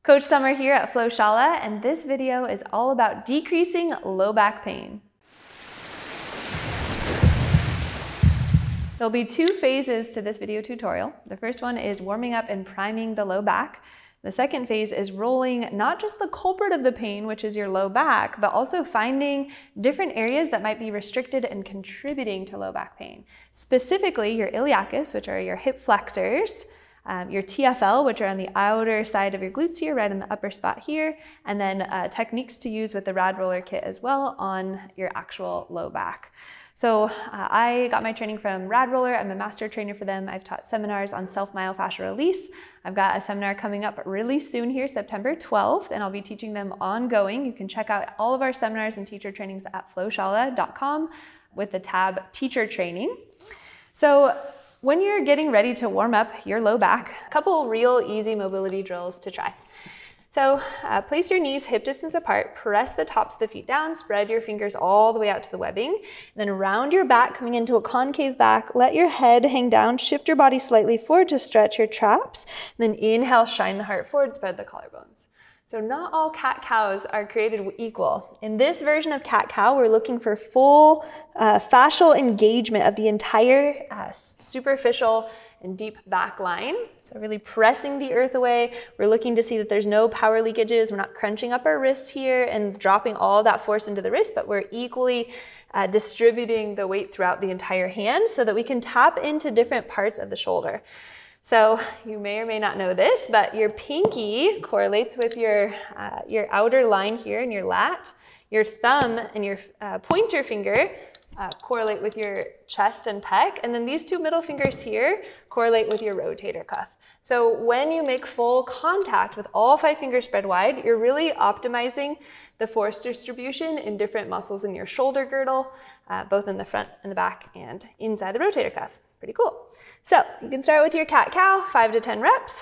Coach Summer here at Flowshala, and this video is all about decreasing low back pain. There'll be two phases to this video tutorial. The first one is warming up and priming the low back. The second phase is rolling not just the culprit of the pain, which is your low back, but also finding different areas that might be restricted and contributing to low back pain. Specifically, your iliacus, which are your hip flexors, your TFL, which are on the outer side of your glutes here, right in the upper spot here, and then techniques to use with the RAD Roller kit as well on your actual low back. So I got my training from RAD Roller. I'm a master trainer for them. I've taught seminars on self-myofascial release. I've got a seminar coming up really soon here, September 12th, and I'll be teaching them ongoing. You can check out all of our seminars and teacher trainings at flowshala.com with the tab Teacher Training. So when you're getting ready to warm up your low back, a couple real easy mobility drills to try. So place your knees hip distance apart, press the tops of the feet down, spread your fingers all the way out to the webbing, then round your back coming into a concave back, let your head hang down, shift your body slightly forward to stretch your traps, then inhale, shine the heart forward, spread the collarbones. So not all cat-cows are created equal. In this version of cat-cow, we're looking for full fascial engagement of the entire superficial and deep back line. So really pressing the earth away. We're looking to see that there's no power leakages. We're not crunching up our wrists here and dropping all that force into the wrist, but we're equally distributing the weight throughout the entire hand so that we can tap into different parts of the shoulder. So you may or may not know this, but your pinky correlates with your outer line here in your lat. Your thumb and your pointer finger correlate with your chest and pec. And then these two middle fingers here correlate with your rotator cuff. So when you make full contact with all 5 fingers spread wide, you're really optimizing the force distribution in different muscles in your shoulder girdle, both in the front and the back and inside the rotator cuff. Pretty cool. So you can start with your cat-cow, 5 to 10 reps.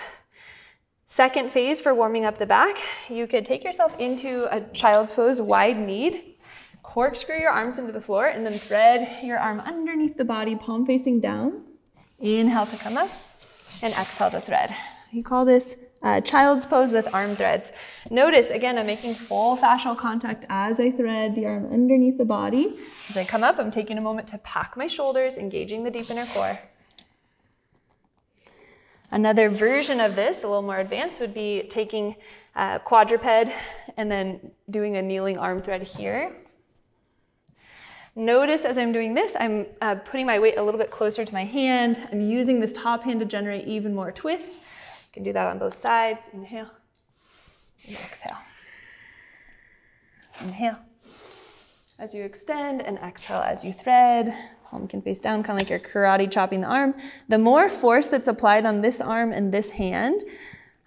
Second phase for warming up the back, you could take yourself into a child's pose, wide-kneed, corkscrew your arms into the floor, and then thread your arm underneath the body, palm facing down. Inhale to come up, and exhale to thread. You call this child's pose with arm threads. Notice, again, I'm making full fascial contact as I thread the arm underneath the body. As I come up, I'm taking a moment to pack my shoulders, engaging the deep inner core. Another version of this, a little more advanced, would be taking quadruped and then doing a kneeling arm thread here. Notice as I'm doing this, I'm putting my weight a little bit closer to my hand. I'm using this top hand to generate even more twist. You can do that on both sides. Inhale and exhale. Inhale as you extend and exhale as you thread. Palm can face down, kind of like you're karate chopping the arm. The more force that's applied on this arm and this hand,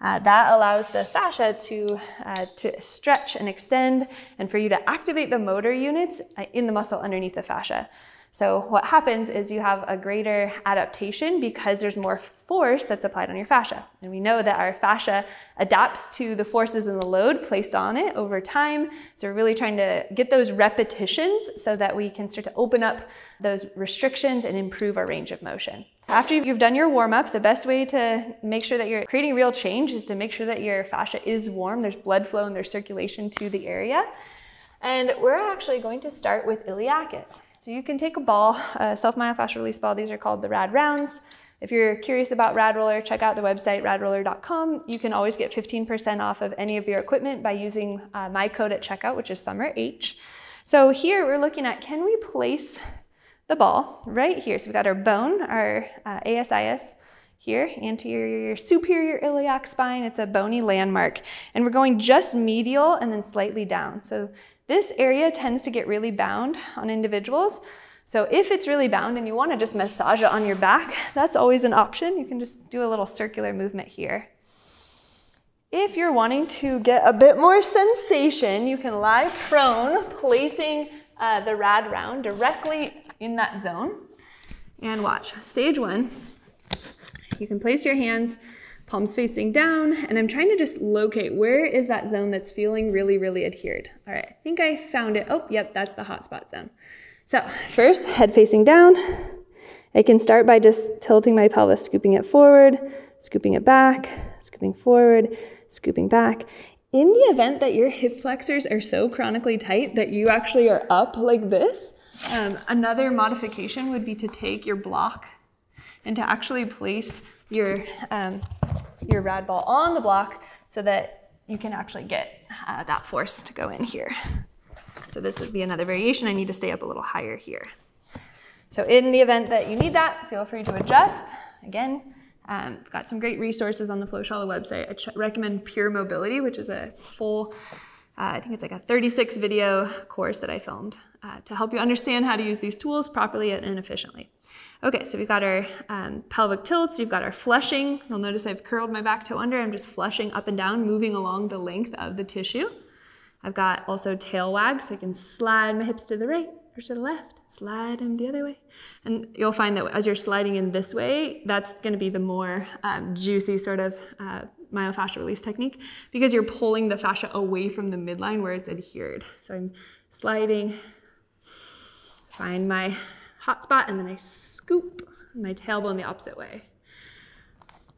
that allows the fascia to stretch and extend and for you to activate the motor units in the muscle underneath the fascia. So what happens is you have a greater adaptation because there's more force that's applied on your fascia. And we know that our fascia adapts to the forces and the load placed on it over time. So we're really trying to get those repetitions so that we can start to open up those restrictions and improve our range of motion. After you've done your warm-up, the best way to make sure that you're creating real change is to make sure that your fascia is warm, there's blood flow and there's circulation to the area. And we're actually going to start with iliacus. So you can take a ball, a self-myofascial release ball. These are called the RAD rounds. If you're curious about RAD Roller, check out the website radroller.com. You can always get 15% off of any of your equipment by using my code at checkout, which is SummerH. So here we're looking at, can we place the ball right here? So we've got our bone, our ASIS here, anterior superior iliac spine. It's a bony landmark. And we're going just medial and then slightly down. So this area tends to get really bound on individuals. So if it's really bound and you want to just massage it on your back, that's always an option. You can just do a little circular movement here. If you're wanting to get a bit more sensation, you can lie prone, placing the RAD round directly in that zone. And watch, stage 1, you can place your hands, palms facing down, and I'm trying to just locate where is that zone that's feeling really, really adhered. All right, I think I found it. Oh, yep, that's the hotspot zone. So first, head facing down. I can start by just tilting my pelvis, scooping it forward, scooping it back, scooping forward, scooping back. In the event that your hip flexors are so chronically tight that you actually are up like this, another modification would be to take your block and to actually place your rad ball on the block so that you can actually get that force to go in here. So this would be another variation. I need to stay up a little higher here. So in the event that you need that, feel free to adjust. Again, got some great resources on the FlowShala website. I recommend Pure Mobility, which is a full, I think it's like a 36 video course that I filmed to help you understand how to use these tools properly and efficiently. Okay, so we've got our pelvic tilts, you've got our flushing. You'll notice I've curled my back toe under. I'm just flushing up and down, moving along the length of the tissue. I've got also tail wag, so I can slide my hips to the right or to the left, slide them the other way. And you'll find that as you're sliding in this way, that's gonna be the more juicy sort of myofascial release technique because you're pulling the fascia away from the midline where it's adhered. So I'm sliding, find my hot spot, and then I scoop my tailbone the opposite way.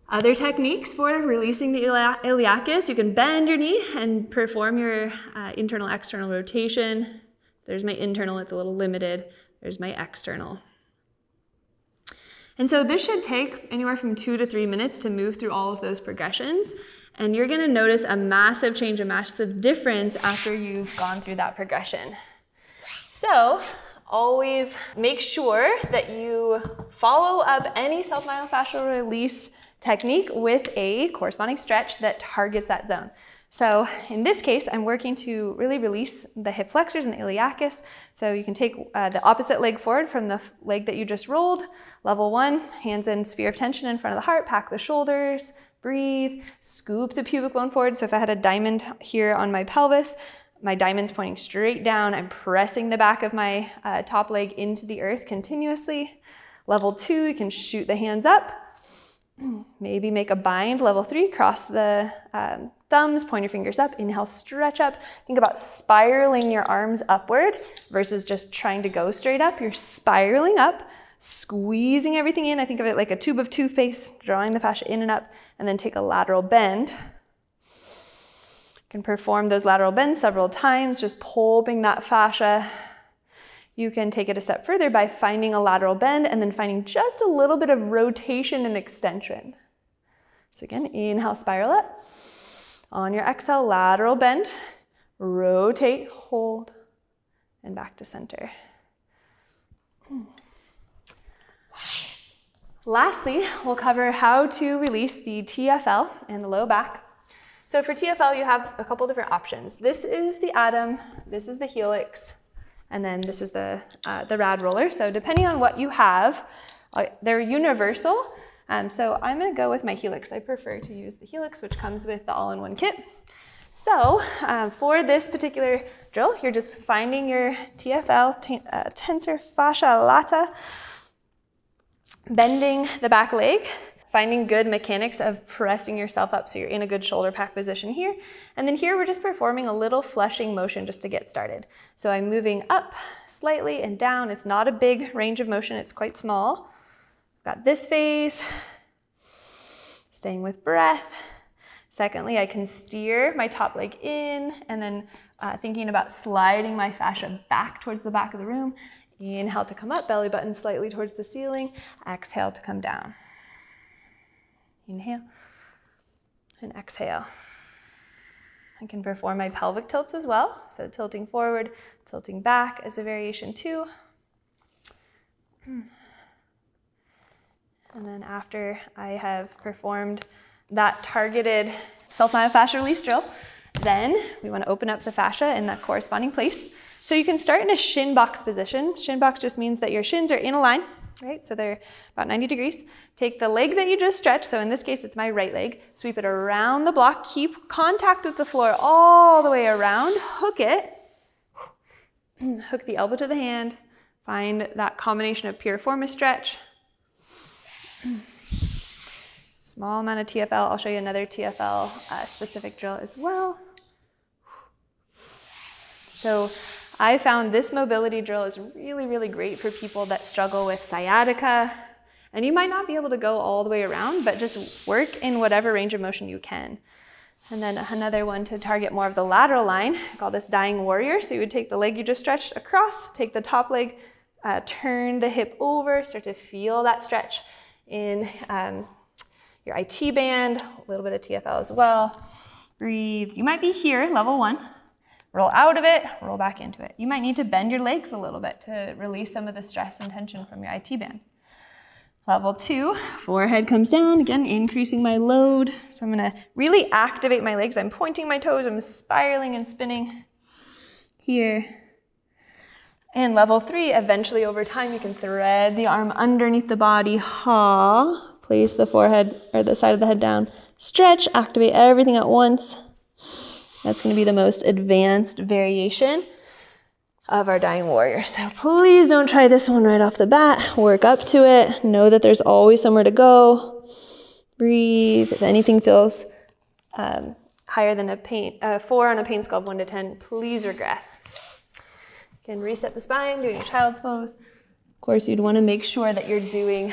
Other techniques for releasing the iliacus, you can bend your knee and perform your internal-external rotation. There's my internal, it's a little limited. There's my external. And so this should take anywhere from 2 to 3 minutes to move through all of those progressions. And you're gonna notice a massive change, a massive difference after you've gone through that progression. So always make sure that you follow up any self-myofascial release technique with a corresponding stretch that targets that zone. So in this case, I'm working to really release the hip flexors and the iliacus. So you can take the opposite leg forward from the leg that you just rolled. Level 1, hands in sphere of tension in front of the heart, pack the shoulders, breathe, scoop the pubic bone forward. So if I had a diamond here on my pelvis, my diamond's pointing straight down. I'm pressing the back of my top leg into the earth continuously. Level 2, you can shoot the hands up. Maybe make a bind. Level 3, cross the thumbs, point your fingers up, inhale, stretch up. Think about spiraling your arms upward versus just trying to go straight up. You're spiraling up, squeezing everything in. I think of it like a tube of toothpaste, drawing the fascia in and up, and then take a lateral bend. You can perform those lateral bends several times, just pulping that fascia. You can take it a step further by finding a lateral bend and then finding just a little bit of rotation and extension. So again, inhale, spiral up. On your exhale, lateral bend, rotate, hold, and back to center. Lastly, we'll cover how to release the TFL and the low back. So for TFL, you have a couple different options. This is the Atom, this is the HELIX, and then this is the RAD Roller. So depending on what you have, they're universal. So I'm gonna go with my HELIX. I prefer to use the HELIX, which comes with the all-in-one kit. So for this particular drill, you're just finding your TFL, tensor fascia lata, bending the back leg, finding good mechanics of pressing yourself up so you're in a good shoulder pack position here. And then here we're just performing a little flushing motion just to get started. So I'm moving up slightly and down. It's not a big range of motion, it's quite small. Got this phase, staying with breath. Secondly, I can steer my top leg in and then thinking about sliding my fascia back towards the back of the room. Inhale to come up, belly button slightly towards the ceiling. Exhale to come down. Inhale and exhale. I can perform my pelvic tilts as well. So tilting forward, tilting back as a variation too. And then after I have performed that targeted self-myofascial release drill, then we want to open up the fascia in that corresponding place. So you can start in a shin box position. Shin box just means that your shins are in a line, right? So they're about 90 degrees. Take the leg that you just stretched, so in this case it's my right leg, sweep it around the block, keep contact with the floor all the way around, hook it, hook the elbow to the hand, find that combination of piriformis stretch. Small amount of TFL. I'll show you another TFL specific drill as well. So I found this mobility drill is really, really great for people that struggle with sciatica. And you might not be able to go all the way around, but just work in whatever range of motion you can. And then another one to target more of the lateral line. I call this dying warrior. So you would take the leg you just stretched across, take the top leg, turn the hip over, start to feel that stretch in your IT band, a little bit of TFL as well. Breathe. You might be here, level 1. Roll out of it, roll back into it. You might need to bend your legs a little bit to release some of the stress and tension from your IT band. Level 2, forehead comes down, again, increasing my load. So I'm gonna really activate my legs. I'm pointing my toes, I'm spiraling and spinning here. And level 3, eventually over time, you can thread the arm underneath the body, place the forehead or the side of the head down, stretch, activate everything at once. That's gonna be the most advanced variation of our dying warrior. So please don't try this one right off the bat. Work up to it. Know that there's always somewhere to go. Breathe. If anything feels higher than a 4 on a pain scale of 1 to 10, please regress. You can reset the spine, doing a child's pose. Of course, you'd want to make sure that you're doing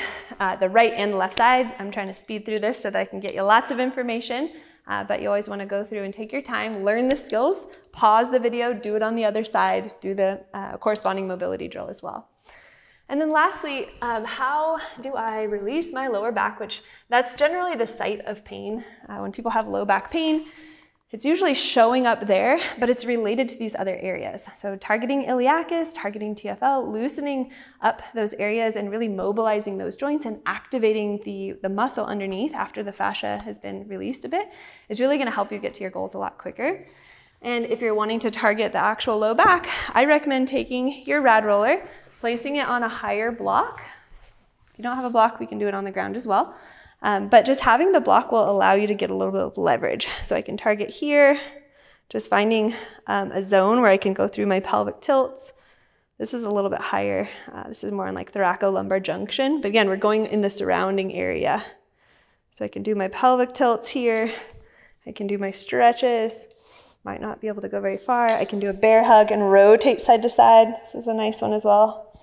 the right and the left side. I'm trying to speed through this so that I can get you lots of information. But you always want to go through and take your time, learn the skills, pause the video, do it on the other side, do the corresponding mobility drill as well. And then lastly, how do I release my lower back, which that's generally the site of pain. When people have low back pain, it's usually showing up there, but it's related to these other areas. So targeting iliacus, targeting TFL, loosening up those areas and really mobilizing those joints and activating the muscle underneath after the fascia has been released a bit is really gonna help you get to your goals a lot quicker. And if you're wanting to target the actual low back, I recommend taking your RAD roller, placing it on a higher block. If you don't have a block, we can do it on the ground as well. But just having the block will allow you to get a little bit of leverage. So I can target here, just finding a zone where I can go through my pelvic tilts. This is a little bit higher. This is more in like thoracolumbar junction. But again, we're going in the surrounding area. So I can do my pelvic tilts here. I can do my stretches. Might not be able to go very far. I can do a bear hug and rotate side to side. This is a nice one as well.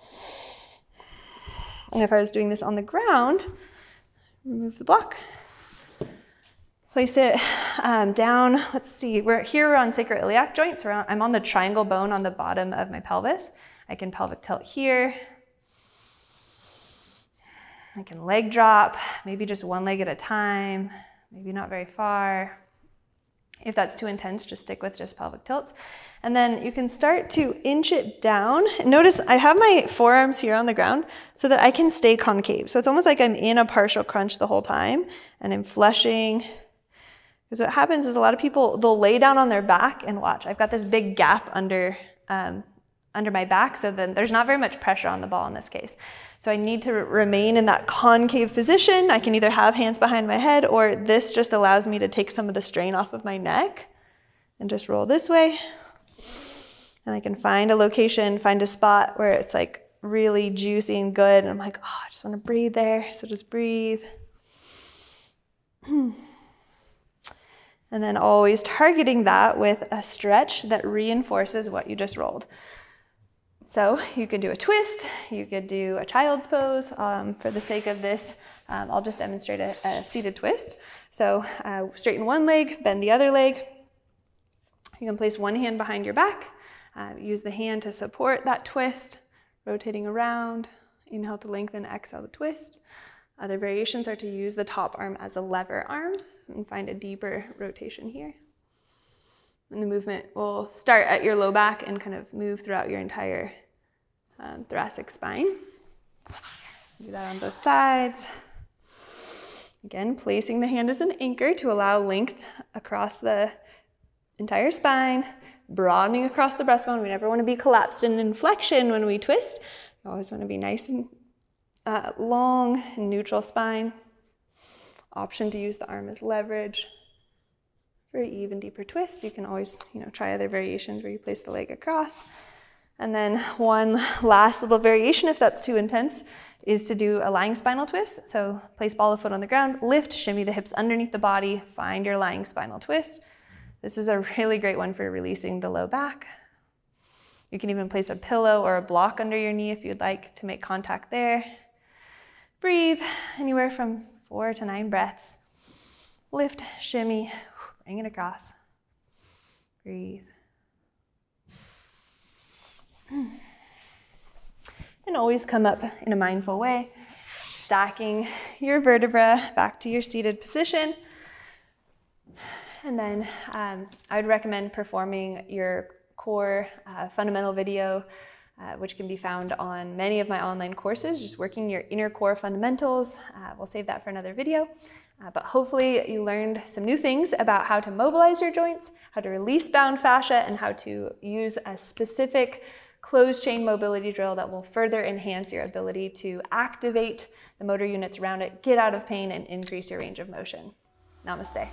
And if I was doing this on the ground, remove the block, place it down. Let's see, we're on sacroiliac joints. I'm on the triangle bone on the bottom of my pelvis. I can pelvic tilt here. I can leg drop, maybe just one leg at a time, maybe not very far. If that's too intense, just stick with just pelvic tilts. And then you can start to inch it down. Notice I have my forearms here on the ground so that I can stay concave. So it's almost like I'm in a partial crunch the whole time and I'm flushing. Because what happens is a lot of people, they'll lay down on their back and watch. I've got this big gap under my back, so then there's not very much pressure on the ball in this case. So I need to remain in that concave position. I can either have hands behind my head, or this just allows me to take some of the strain off of my neck and just roll this way. And I can find a location, find a spot where it's like really juicy and good. And I'm like, oh, I just want to breathe there. So just breathe. And then always targeting that with a stretch that reinforces what you just rolled. So you could do a twist, you could do a child's pose. For the sake of this, I'll just demonstrate a seated twist. So straighten one leg, bend the other leg. You can place one hand behind your back, use the hand to support that twist, rotating around. Inhale to lengthen, exhale to twist. Other variations are to use the top arm as a lever arm and find a deeper rotation here. And the movement will start at your low back and kind of move throughout your entire thoracic spine. Do that on both sides. Again, placing the hand as an anchor to allow length across the entire spine, broadening across the breastbone. We never want to be collapsed in inflection when we twist. You always want to be nice and long and neutral spine. Option to use the arm as leverage. For an even deeper twist, you can always, try other variations where you place the leg across. And then one last little variation, if that's too intense, is to do a lying spinal twist. So place ball of foot on the ground, lift, shimmy the hips underneath the body, find your lying spinal twist. This is a really great one for releasing the low back. You can even place a pillow or a block under your knee if you'd like to make contact there. Breathe anywhere from 4 to 9 breaths. Lift, shimmy, bring it across. Breathe. And always come up in a mindful way, stacking your vertebra back to your seated position. And then I would recommend performing your core fundamental video, which can be found on many of my online courses, just working your inner core fundamentals. We'll save that for another video. But hopefully you learned some new things about how to mobilize your joints, how to release bound fascia, and how to use a specific closed chain mobility drill that will further enhance your ability to activate the motor units around it, get out of pain, and increase your range of motion. Namaste.